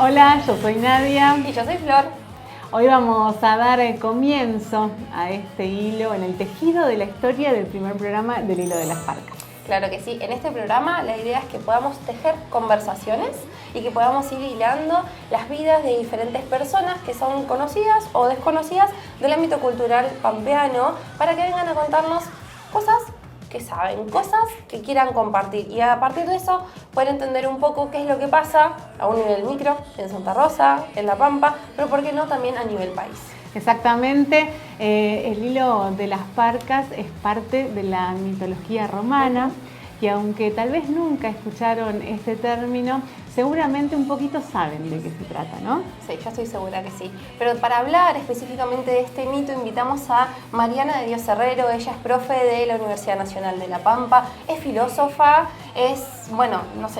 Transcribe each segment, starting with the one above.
Hola, yo soy Nadia. Y yo soy Flor. Hoy vamos a dar comienzo a este hilo en el tejido de la historia del primer programa del Hilo de las Parcas. Claro que sí, en este programa la idea es que podamos tejer conversaciones y que podamos ir hilando las vidas de diferentes personas que son conocidas o desconocidas del ámbito cultural pampeano para que vengan a contarnos cosas que saben, cosas que quieran compartir y a partir de eso poder entender un poco qué es lo que pasa a un nivel micro, en Santa Rosa, en La Pampa, pero por qué no también a nivel país. Exactamente, el Hilo de las Parcas es parte de la mitología romana y aunque tal vez nunca escucharon este término, seguramente un poquito saben de qué se trata, ¿no? Sí, yo estoy segura que sí. Pero para hablar específicamente de este mito invitamos a Mariana de Dios Herrero. Ella es profe de la Universidad Nacional de La Pampa, es filósofa,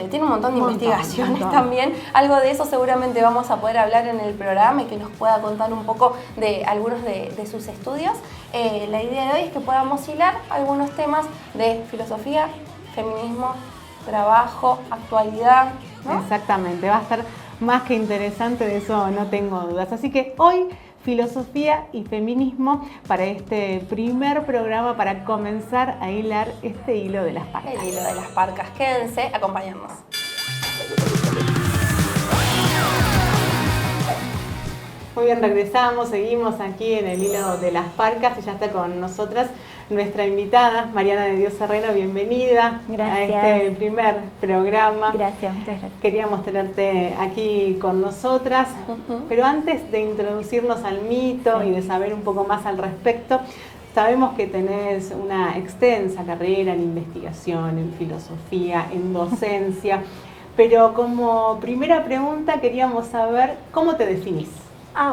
tiene un montón de investigaciones también. Algo de eso seguramente vamos a poder hablar en el programa y que nos pueda contar un poco de algunos de sus estudios. La idea de hoy es que podamos hilar algunos temas de filosofía, feminismo, trabajo, actualidad, ¿no? Exactamente, va a estar más que interesante, de eso no tengo dudas. Así que hoy, filosofía y feminismo para este primer programa, para comenzar a hilar este hilo de las parcas. El hilo de las parcas, quédense, acompáñennos. Muy bien, regresamos, seguimos aquí en el hilo de las parcas y ya está con nosotras nuestra invitada, Mariana de Dios Herrero. Bienvenida. Gracias. A este primer programa. Gracias, muchas gracias. Queríamos tenerte aquí con nosotras, pero antes de introducirnos al mito y de saber un poco más al respecto, sabemos que tenés una extensa carrera en investigación, en filosofía, en docencia, pero como primera pregunta queríamos saber cómo te definís.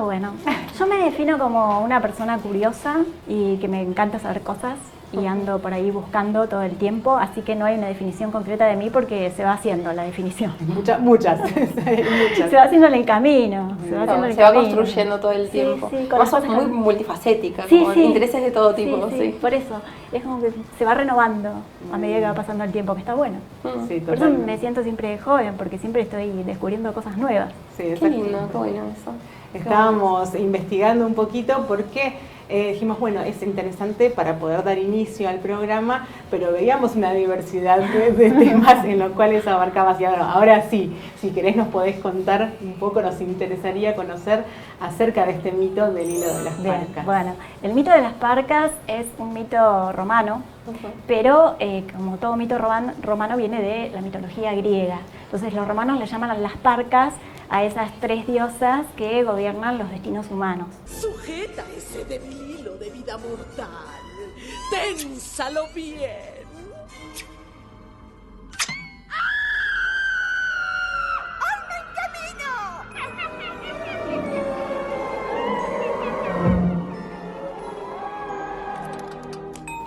Bueno, yo me defino como una persona curiosa y que me encanta saber cosas y ando por ahí buscando todo el tiempo, así que no hay una definición concreta de mí porque se va haciendo la definición. Muchas. Se va haciendo en el camino. Se va construyendo todo el tiempo. Sí, vos sos muy multifacética, con intereses de todo tipo. Sí, por eso. Es como que se va renovando a medida que va pasando el tiempo, que está bueno. Sí, por eso me siento siempre joven, porque siempre estoy descubriendo cosas nuevas. Sí, qué lindo, qué bueno eso. Estábamos investigando un poquito porque dijimos, bueno, es interesante para poder dar inicio al programa, pero veíamos una diversidad de temas en los cuales abarcabas. Y ahora sí, si querés nos podés contar un poco, nos interesaría conocer acerca de este mito del hilo de las parcas. Bueno, el mito de las parcas es un mito romano, pero como todo mito romano viene de la mitología griega. Entonces los romanos le llaman a las parcas a esas tres diosas que gobiernan los destinos humanos. Sujeta ese débil hilo de vida mortal. Ténsalo bien.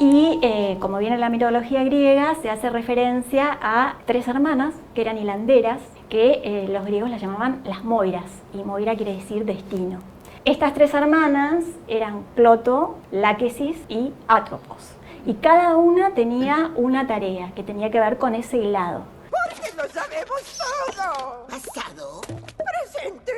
Y como viene la mitología griega, se hace referencia a tres hermanas que eran hilanderas, que los griegos las llamaban las Moiras, y Moira quiere decir destino. Estas tres hermanas eran Cloto, Láquesis y Atropos, y cada una tenía una tarea que tenía que ver con ese hilado. Porque lo sabemos todo. Pasado, presente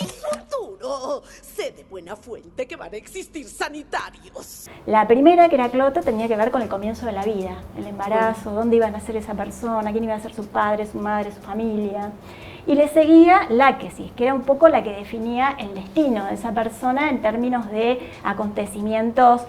y futuro. Sé de buena fuente que van a existir sanitarios. La primera, que era Cloto, tenía que ver con el comienzo de la vida, el embarazo, dónde iba a nacer esa persona, quién iba a ser su padre, su madre, su familia. Y le seguía Láquesis, que era un poco la que definía el destino de esa persona en términos de acontecimientos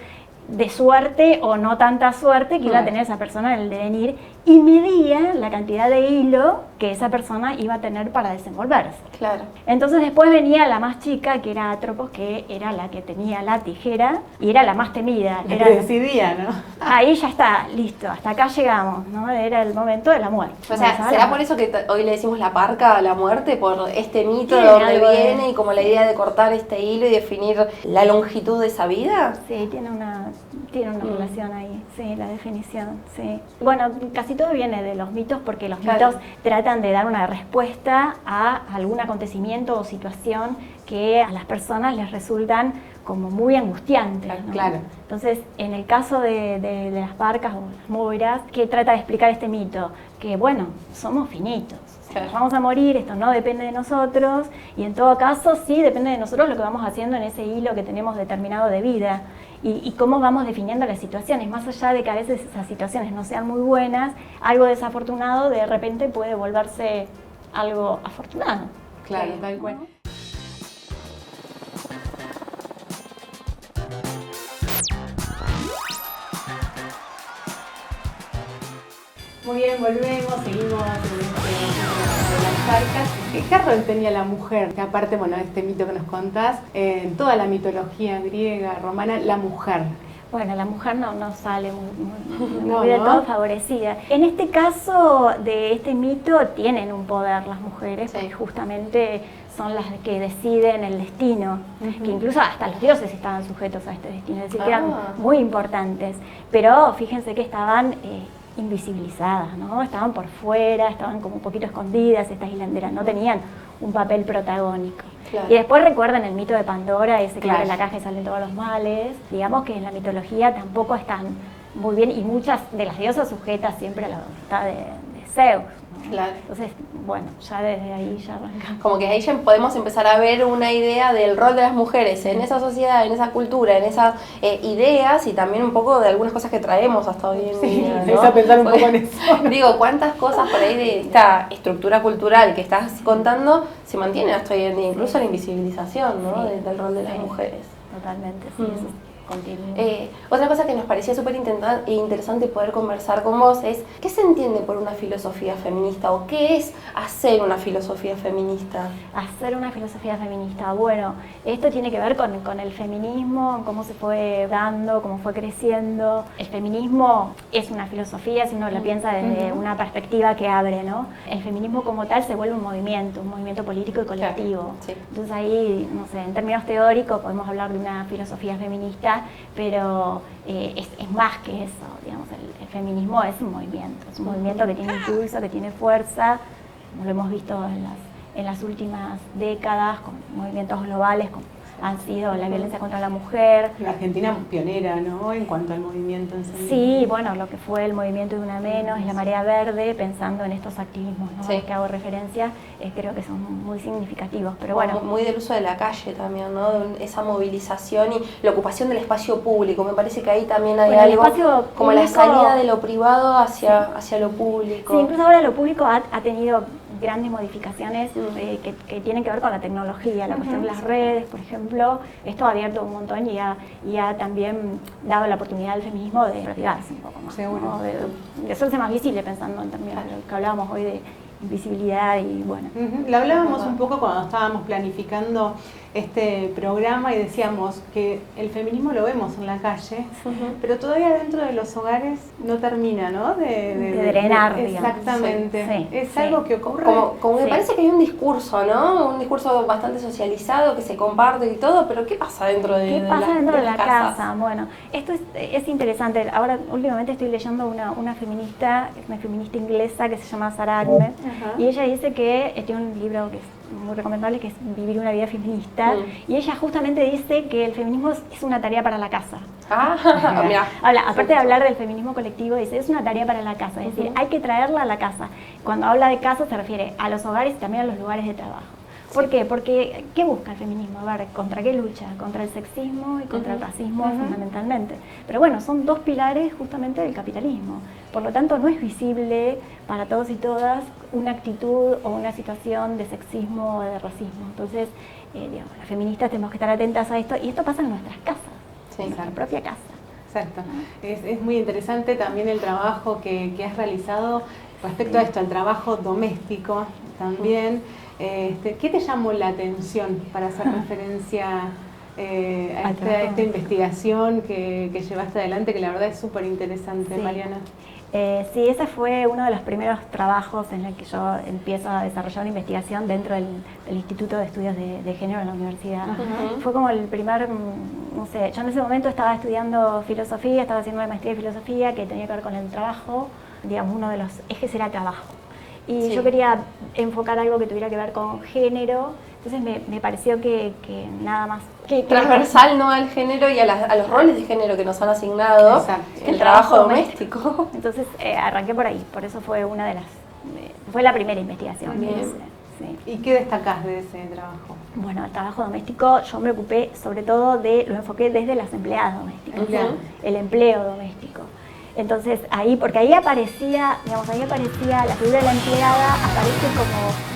de suerte o no tanta suerte que iba a tener esa persona en el devenir, y medía la cantidad de hilo que esa persona iba a tener para desenvolverse. Claro. Entonces después venía la más chica, que era Atropos, que era la que tenía la tijera y era la más temida. La que decidía, ¿no? Ahí ya está, listo, hasta acá llegamos, ¿no? Era el momento de la muerte. O sea, ¿será por eso que hoy le decimos la parca a la muerte? Por este mito de dónde viene y como la idea de cortar este hilo y definir la longitud de esa vida. Sí, tiene una relación ahí, sí, la definición, sí. Bueno, casi todo viene de los mitos, porque los mitos tratan de dar una respuesta a algún acontecimiento o situación que a las personas les resultan como muy angustiantes, ¿no? Claro. Entonces, en el caso de las parcas o las moiras, ¿qué trata de explicar este mito? Que, bueno, somos finitos. O Claro. Nos vamos a morir, esto no depende de nosotros, y en todo caso sí depende de nosotros lo que vamos haciendo en ese hilo que tenemos determinado de vida, y cómo vamos definiendo las situaciones, más allá de que a veces esas situaciones no sean muy buenas, algo desafortunado de repente puede volverse algo afortunado. Claro, tal cual. Muy bien, volvemos, seguimos en de las arcas. ¿Qué rol tenía la mujer? Que aparte, bueno, de este mito que nos contás, en toda la mitología griega, romana, la mujer. Bueno, la mujer no sale muy No, del ¿no? todo favorecida. En este caso de este mito tienen un poder las mujeres, Sí. porque justamente son las que deciden el destino, que incluso hasta los dioses estaban sujetos a este destino, es decir, que eran muy importantes. Pero fíjense que estaban invisibilizadas, ¿no? Estaban por fuera, estaban como un poquito escondidas estas hilanderas, no tenían un papel protagónico. Claro. Y después recuerdan el mito de Pandora, ese que Claro. abre la caja y salen todos los males. Digamos que en la mitología tampoco están muy bien, y muchas de las diosas sujetas siempre a la voluntad de Zeus, ¿no? Claro. Entonces, bueno, ya desde ahí ya arrancamos. Como que ahí ya podemos empezar a ver una idea del rol de las mujeres en esa sociedad, en esa cultura, en esas ideas, y también un poco de algunas cosas que traemos hasta hoy en día, ¿no? Empecé a pensar un poco en eso. Digo, cuántas cosas por ahí de esta estructura cultural que estás contando se mantiene hasta hoy en día, incluso la invisibilización, ¿no? Sí. del rol de las Sí. mujeres. Totalmente, sí, eso continúa. Otra cosa que nos parecía súper interesante poder conversar con vos es ¿qué se entiende por una filosofía feminista o qué es hacer una filosofía feminista? Hacer una filosofía feminista. Bueno, esto tiene que ver con el feminismo, cómo se fue dando, cómo fue creciendo. El feminismo es una filosofía, si uno la piensa desde una perspectiva que abre, ¿no? El feminismo como tal se vuelve un movimiento político y colectivo. Claro, sí. Entonces ahí, no sé, en términos teóricos podemos hablar de una filosofía feminista, pero es más que eso, digamos, el feminismo es un movimiento que tiene impulso, que tiene fuerza, como lo hemos visto en las últimas décadas, con movimientos globales, como han sido la violencia contra la mujer. La Argentina pionera, ¿no? En cuanto al movimiento en sí. Sí, bueno, lo que fue el movimiento de Una Menos y la Marea Verde, pensando en estos activismos, ¿no? Sí. a los que hago referencia, creo que son muy significativos. Pero bueno, Muy del uso de la calle también, ¿no? De esa movilización y la ocupación del espacio público. Me parece que ahí también hay Bueno, el algo espacio como la público- salida de lo privado hacia lo público. sí, incluso ahora lo público ha tenido grandes modificaciones que tienen que ver con la tecnología, la cuestión de las redes, por ejemplo. Esto ha abierto un montón y ha también dado la oportunidad al feminismo de protegerse un poco más, Seguro. ¿no? de hacerse más visible, pensando en términos de lo que hablábamos hoy de invisibilidad y bueno. Lo hablábamos un poco cuando estábamos planificando este programa y decíamos que el feminismo lo vemos en la calle, pero todavía dentro de los hogares no termina, ¿no? De drenar, digamos. Exactamente. Sí, Es sí. algo que ocurre. Como me Sí. parece que hay un discurso, ¿no? Un discurso bastante socializado que se comparte y todo, pero ¿qué pasa dentro de ¿Qué pasa dentro de la las casas? casa? Bueno, esto es interesante. Ahora, últimamente estoy leyendo una feminista inglesa que se llama Sarah Ahmed, y ella dice que tiene un libro que es muy recomendable, que es Vivir una vida feminista, y ella justamente dice que el feminismo es una tarea para la casa. Ah, mira. Aparte de hablar del feminismo colectivo, dice, es una tarea para la casa, es decir, hay que traerla a la casa. Cuando habla de casa se refiere a los hogares y también a los lugares de trabajo. ¿Por qué? Porque, ¿qué busca el feminismo? A ver, ¿contra qué lucha? Contra el sexismo y contra el racismo fundamentalmente. Pero bueno, son dos pilares justamente del capitalismo. Por lo tanto, no es visible para todos y todas una actitud o una situación de sexismo o de racismo. Entonces, digamos, las feministas tenemos que estar atentas a esto, y esto pasa en nuestras casas, Sí. en nuestra propia casa. Exacto. Es muy interesante también el trabajo que has realizado respecto a esto, el trabajo doméstico también. ¿Qué te llamó la atención para hacer referencia a esta investigación que llevaste adelante, que la verdad es súper interesante, Sí. Mariana? Sí, ese fue uno de los primeros trabajos en el que yo empiezo a desarrollar una investigación dentro del Instituto de Estudios de Género en la universidad. Fue como el primer, no sé, yo en ese momento estaba estudiando filosofía, estaba haciendo una maestría de filosofía que tenía que ver con el trabajo, digamos, uno de los ejes era trabajo. Y Sí. yo quería enfocar algo que tuviera que ver con género, entonces me pareció que nada más que Transversal, ¿no? Al género y a los roles de género que nos han asignado. Exacto. El trabajo doméstico. Entonces arranqué por ahí, por eso fue una de fue la primera investigación que hice. Sí. ¿Y qué destacás de ese trabajo? Bueno, el trabajo doméstico yo me ocupé sobre todo lo enfoqué desde las empleadas domésticas, el empleo doméstico. Entonces porque ahí aparecía la figura de la empleada, aparece como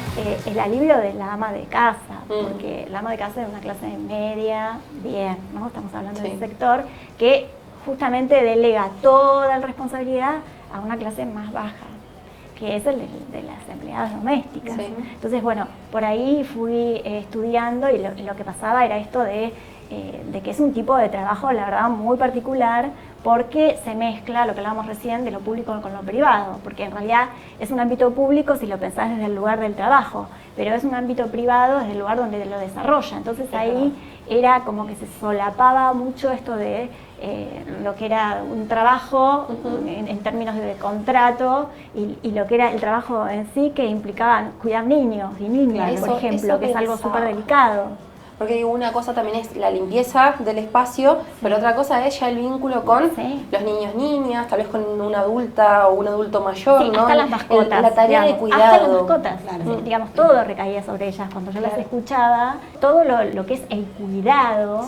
el alivio de la ama de casa, porque la ama de casa es una clase media, bien, ¿no? Estamos hablando del sector que justamente delega toda la responsabilidad a una clase más baja, que es el de las empleadas domésticas. Sí. Entonces, bueno, por ahí fui estudiando y lo que pasaba era esto de que es un tipo de trabajo, la verdad, muy particular, porque se mezcla lo que hablábamos recién de lo público con lo privado, porque en realidad es un ámbito público si lo pensás desde el lugar del trabajo, pero es un ámbito privado desde el lugar donde lo desarrolla. Entonces ahí era como que se solapaba mucho esto de lo que era un trabajo en términos de contrato y lo que era el trabajo en sí, que implicaba cuidar niños y niñas, por ejemplo, que es algo súper delicado. Porque digo, una cosa también es la limpieza del espacio, pero otra cosa es ya el vínculo con los niños, niñas, tal vez con una adulta o un adulto mayor, ¿no? Hasta las mascotas. La tarea de cuidado. Hasta las mascotas, digamos, todo recaía sobre ellas. Cuando yo las escuchaba, todo lo que es el cuidado,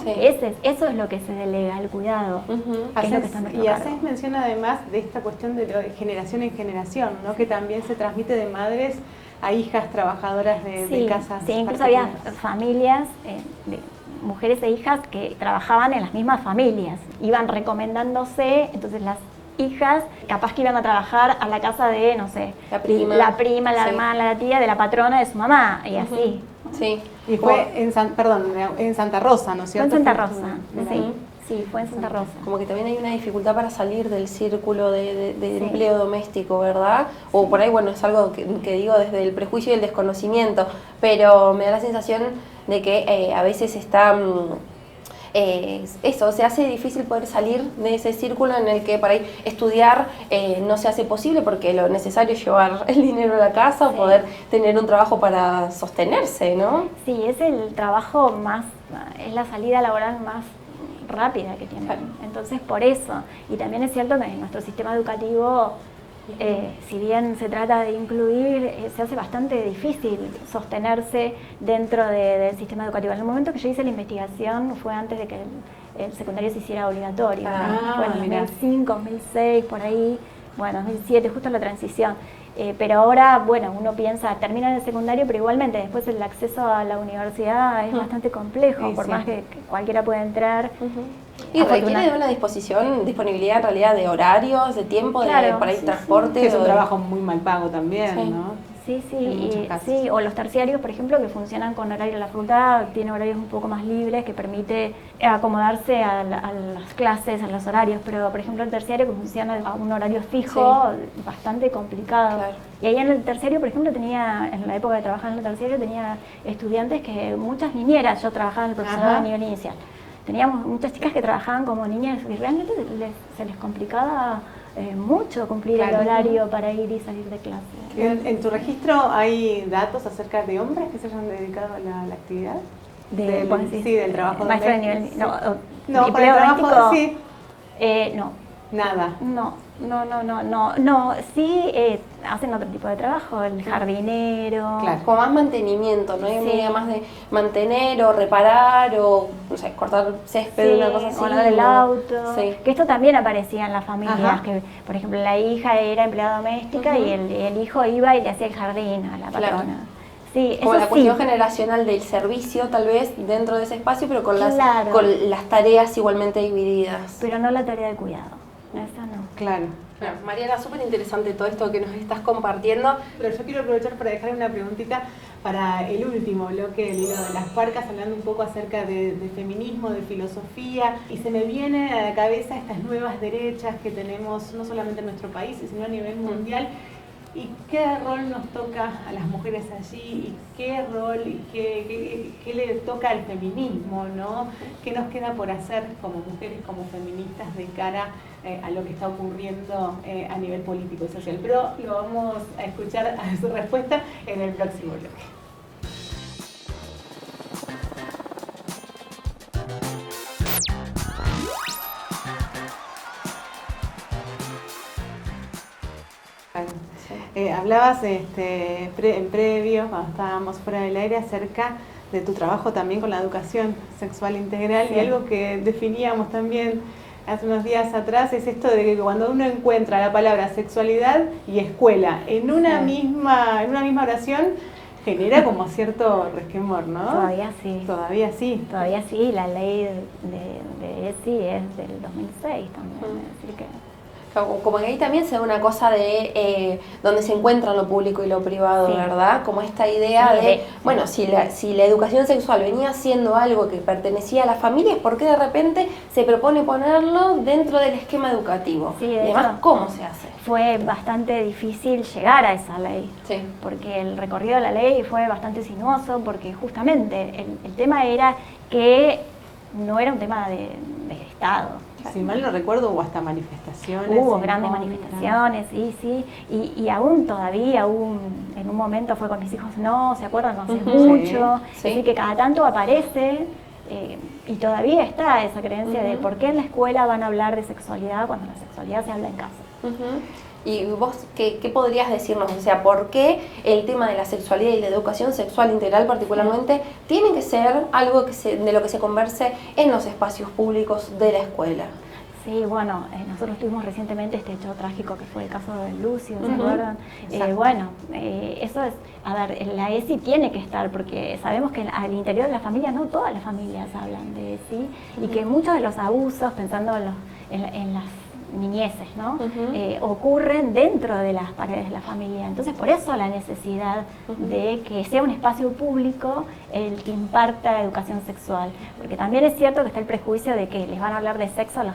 eso es lo que se delega, el cuidado. Que es lo que está y haces mención además de esta cuestión de generación en generación, ¿no? Que también se transmite de madres a hijas trabajadoras de casas. Sí, incluso había familias, de mujeres e hijas que trabajaban en las mismas familias, iban recomendándose, entonces las hijas capaz que iban a trabajar a la casa de, no sé, la prima, la hermana, la tía de la patrona de su mamá, y así. Sí. Y fue en Santa Rosa, ¿no es cierto? Fue en Santa Rosa, sí. Sí, fue en Santa Rosa. Como que también hay una dificultad para salir del círculo de empleo doméstico, ¿verdad? O por ahí, bueno, es algo que digo desde el prejuicio y el desconocimiento, pero me da la sensación de que a veces está... se hace difícil poder salir de ese círculo en el que por ahí estudiar no se hace posible porque lo necesario es llevar el dinero a la casa o poder tener un trabajo para sostenerse, ¿no? Sí, es el trabajo es la salida laboral más rápida que tienen. Entonces, por eso. Y también es cierto que en nuestro sistema educativo, si bien se trata de incluir, se hace bastante difícil sostenerse dentro del sistema educativo. En el momento que yo hice la investigación fue antes de que el secundario se hiciera obligatorio. Bueno, 2005, 2006, por ahí, bueno, 2007, justo la transición. Pero ahora, bueno, uno piensa, termina el secundario, pero igualmente después el acceso a la universidad es bastante complejo, por más que cualquiera pueda entrar. Y requiere de una disponibilidad en realidad de horarios, de tiempo, de por ahí transporte. Que es un trabajo muy mal pago también, ¿no? Sí, o los terciarios, por ejemplo, que funcionan con horario de la facultad, tiene horarios un poco más libres que permite acomodarse a las clases, a los horarios, pero por ejemplo el terciario que funciona a un horario fijo, bastante complicado. Claro. Y ahí en el terciario, por ejemplo, en la época de trabajar en el terciario, tenía estudiantes muchas niñeras, yo trabajaba en el profesorado a nivel inicial, teníamos muchas chicas que trabajaban como niñas y realmente se les complicaba mucho cumplir el horario para ir y salir de clase. ¿En tu registro hay datos acerca de hombres que se hayan dedicado a la actividad? Del trabajo maestro de nivel. No, para el trabajo, no. Nada. No, sí hacen otro tipo de trabajo, el jardinero. Claro, como más mantenimiento, ¿no? Hay una idea más de mantener o reparar o, no sé, cortar césped, una cosa así. O lavar el auto. Que esto también aparecía en las familias, que por ejemplo la hija era empleada doméstica y el hijo iba y le hacía el jardín a la patrona. Claro. Sí, como la cuestión generacional del servicio, tal vez, dentro de ese espacio, pero con las tareas igualmente divididas. Pero no la tarea de cuidado. Esa no. Claro. Bueno, Mariana, súper interesante todo esto que nos estás compartiendo. Pero yo quiero aprovechar para dejar una preguntita para el último bloque del hilo de las parcas, hablando un poco acerca de feminismo, de filosofía, y se me viene a la cabeza estas nuevas derechas que tenemos no solamente en nuestro país, sino a nivel mundial. ¿Y qué rol nos toca a las mujeres allí? ¿Y qué rol y qué le toca al feminismo, ¿no? ¿Qué nos queda por hacer como mujeres, como feministas de cara a lo que está ocurriendo a nivel político y social? Pero lo vamos a escuchar a su respuesta en el próximo bloque. Hablabas en previo, cuando estábamos fuera del aire, acerca de tu trabajo también con la educación sexual integral, y algo que definíamos también hace unos días atrás es esto de que cuando uno encuentra la palabra sexualidad y escuela en una misma oración, genera como cierto resquemor, ¿no? Todavía sí. Todavía sí. Todavía sí, la ley de ESI es del 2006 también, es decir que... Como que ahí también se da una cosa de donde se encuentra lo público y lo privado, sí, ¿verdad? Como esta idea de, bueno, si la educación sexual venía siendo algo que pertenecía a las familias, ¿por qué de repente se propone ponerlo dentro del esquema educativo? Sí, y además, hecho, ¿cómo se hace? Fue bastante difícil llegar a esa ley, sí, porque el recorrido de la ley fue bastante sinuoso, porque justamente el tema era que no era un tema de Estado. Si mal no recuerdo, hubo hasta manifestaciones. Hubo grandes manifestaciones, sí, y aún todavía, en un momento fue con mis hijos, no, ¿se acuerdan? No hace mucho, sí. Así que cada tanto aparece, y todavía está esa creencia de por qué en la escuela van a hablar de sexualidad cuando la sexualidad se habla en casa. ¿Y vos qué podrías decirnos? O sea, ¿por qué el tema de la sexualidad y la educación sexual integral particularmente tiene que ser algo de lo que se converse en los espacios públicos de la escuela? Sí, bueno, nosotros tuvimos recientemente este hecho trágico que fue el caso de Lucio, ¿se acuerdan? Eso es, a ver, la ESI tiene que estar, porque sabemos que al interior de la familia no todas las familias hablan de ESI, y que muchos de los abusos, pensando en las niñeces, ¿no? Ocurren dentro de las paredes de la familia. Entonces, por eso la necesidad de que sea un espacio público el que imparta la educación sexual. Porque también es cierto que está el prejuicio de que les van a hablar de sexo a las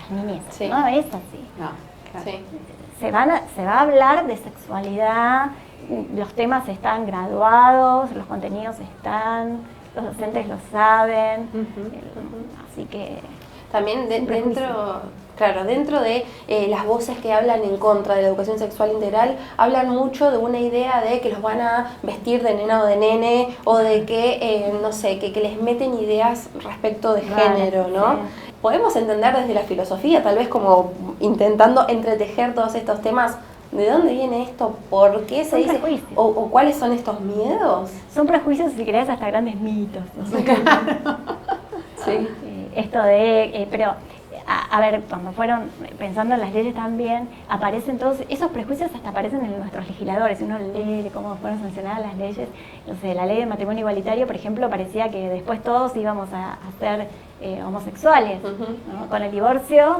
niñeces. Sí. No es así. No, claro. Sí. Se va a hablar de sexualidad, los temas están graduados, los contenidos están, los docentes lo saben, así que... También dentro de las voces que hablan en contra de la educación sexual integral, hablan mucho de una idea de que los van a vestir de nena o de nene, o de que, no sé, que les meten ideas respecto de género, ¿no? Sí. Podemos entender desde la filosofía, tal vez como intentando entretejer todos estos temas, ¿de dónde viene esto? ¿Por qué se dice? ¿O cuáles son estos miedos? Son prejuicios, si querés, hasta grandes mitos, ¿no? Sí. Esto de, pero a ver, cuando fueron pensando en las leyes también, aparecen todos, esos prejuicios hasta aparecen en nuestros legisladores. Uno lee cómo fueron sancionadas las leyes, no sé, la ley de matrimonio igualitario, por ejemplo, parecía que después todos íbamos a ser homosexuales, ¿no? Con el divorcio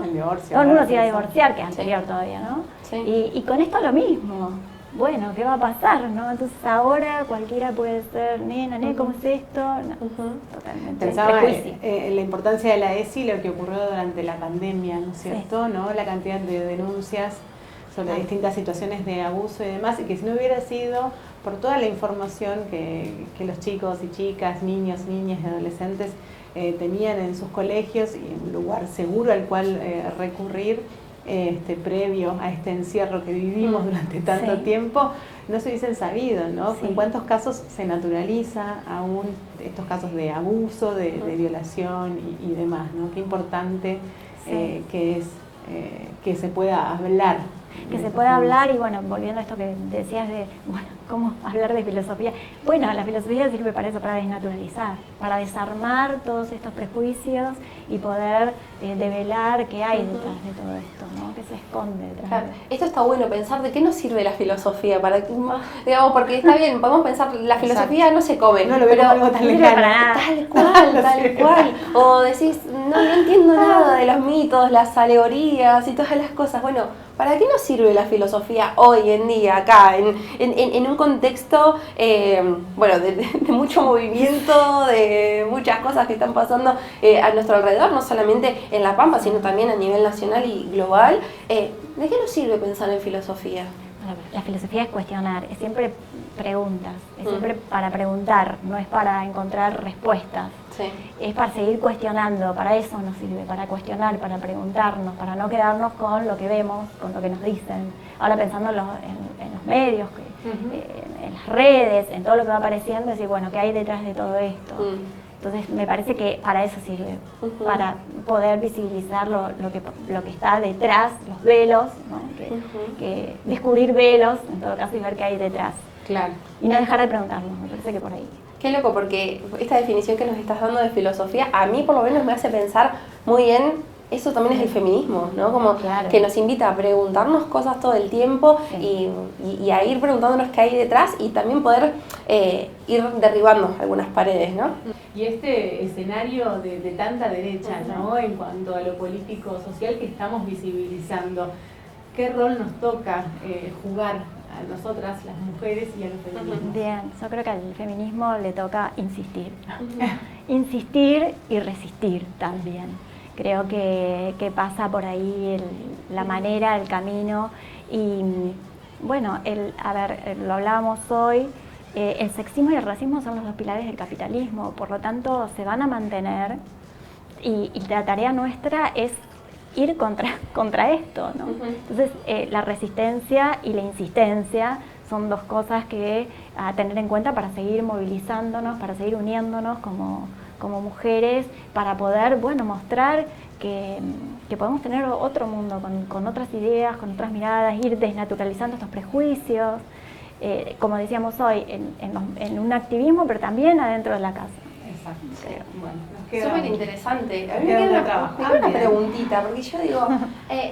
todo el mundo se iba a divorciar, que es anterior todavía, ¿no? Sí. Y con esto lo mismo. Bueno, ¿qué va a pasar, no? Entonces ahora cualquiera puede ser nena, ¿cómo es esto? No, totalmente. Pensaba en la importancia de la ESI, lo que ocurrió durante la pandemia, ¿no es cierto? Sí. ¿No? La cantidad de denuncias sobre distintas situaciones de abuso y demás, y que si no hubiera sido por toda la información que los chicos y chicas, niños, niñas y adolescentes tenían en sus colegios y un lugar seguro al cual recurrir, previo a este encierro que vivimos durante tanto tiempo, no se hubiesen sabido, ¿no? En cuántos casos se naturaliza aún estos casos de abuso, de violación y demás, ¿no? Qué importante que es que se pueda hablar. Que se pueda hablar, y bueno, volviendo a esto que decías de, bueno, ¿cómo hablar de filosofía? Bueno, la filosofía sirve para eso, para desnaturalizar, para desarmar todos estos prejuicios y poder develar qué hay detrás de todo esto, ¿no? ¿Qué se esconde detrás? Claro. Esto está bueno, pensar de qué nos sirve la filosofía, digamos, porque está bien, podemos pensar, la filosofía no se come, no lo veo como algo tan lejano. Tal cual, o decís, no entiendo nada de los mitos, las alegorías y todas las cosas. Bueno, ¿para qué nos sirve la filosofía hoy en día, acá, en un contexto bueno, de mucho movimiento, de muchas cosas que están pasando a nuestro alrededor, no solamente en La Pampa, sino también a nivel nacional y global? ¿De qué nos sirve pensar en filosofía? La filosofía es cuestionar, es siempre preguntas, es siempre para preguntar, no es para encontrar respuestas. Sí. Es para seguir cuestionando, para eso nos sirve, para cuestionar, para preguntarnos, para no quedarnos con lo que vemos, con lo que nos dicen. Ahora pensando en los medios, en las redes, en todo lo que va apareciendo, decir, bueno, ¿qué hay detrás de todo esto? Entonces me parece que para eso sirve, para poder visibilizar lo que está detrás, los velos, ¿no? Que descubrir velos en todo caso y ver qué hay detrás. Claro. Y no dejar de preguntarnos, me parece que por ahí. Qué loco, porque esta definición que nos estás dando de filosofía, a mí por lo menos me hace pensar muy bien, eso también es el feminismo, ¿no? Como claro. que nos invita a preguntarnos cosas todo el tiempo y a ir preguntándonos qué hay detrás y también poder ir derribando algunas paredes, ¿no? Y este escenario de tanta derecha, ¿no? En cuanto a lo político-social que estamos visibilizando, ¿qué rol nos toca jugar a nosotras, las mujeres, y a los feminismos? Bien, yo creo que al feminismo le toca insistir. Insistir y resistir también. Creo que pasa por ahí la manera, el camino. Y bueno, lo hablábamos hoy, el sexismo y el racismo son los dos pilares del capitalismo, por lo tanto se van a mantener y la tarea nuestra es ir contra esto, ¿no? Entonces la resistencia y la insistencia son dos cosas que a tener en cuenta para seguir movilizándonos, para seguir uniéndonos como mujeres, para poder, bueno, mostrar que podemos tener otro mundo con otras ideas, con otras miradas, ir desnaturalizando estos prejuicios, como decíamos hoy, en un activismo, pero también adentro de la casa. Exacto. Creo. Bueno, súper interesante. A mí queda me un queda una preguntita, porque yo digo,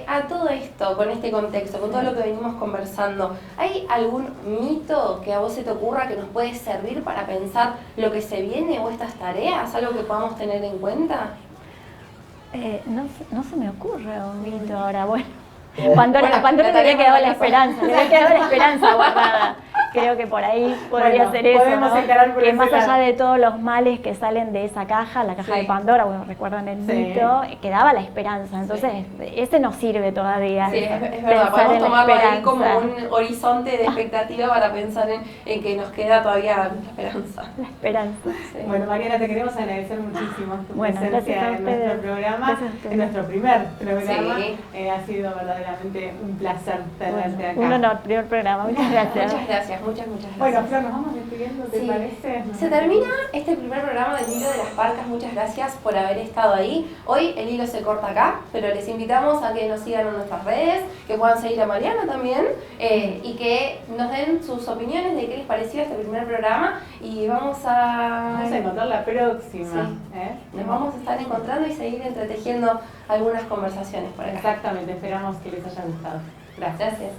a todo esto, con este contexto, con todo lo que venimos conversando, ¿hay algún mito que a vos se te ocurra que nos puede servir para pensar lo que se viene o estas tareas? ¿Algo que podamos tener en cuenta? No se me ocurre un mito ahora, bueno. Pandora le había quedado la esperanza, le había quedado la esperanza guardada. Creo que por ahí podría ser eso, ¿no? Que más allá de todos los males que salen de esa caja, la caja de Pandora, bueno, recuerdan el mito, quedaba la esperanza. Entonces, ese nos sirve todavía. Sí, es verdad, podemos tomarlo ahí como un horizonte de expectativa para pensar en que nos queda todavía la esperanza. La esperanza. Sí. Bueno, Mariana, te queremos agradecer muchísimo tu presencia en ustedes. nuestro programa, en nuestro primer programa. Sí. Ha sido verdaderamente un placer tenerte acá. Un honor, primer programa. Muchas gracias. Muchas gracias. Muchas gracias. Bueno, Flor, nos vamos despidiendo, ¿te parece? Se termina este primer programa del Hilo de las Parcas. Muchas gracias por haber estado ahí. Hoy el hilo se corta acá, pero les invitamos a que nos sigan en nuestras redes, que puedan seguir a Mariana también y que nos den sus opiniones de qué les pareció este primer programa y vamos a encontrar la próxima. Sí. Nos vamos a estar encontrando y seguir entretejiendo algunas conversaciones por acá. Exactamente, esperamos que les haya gustado. Gracias. Gracias.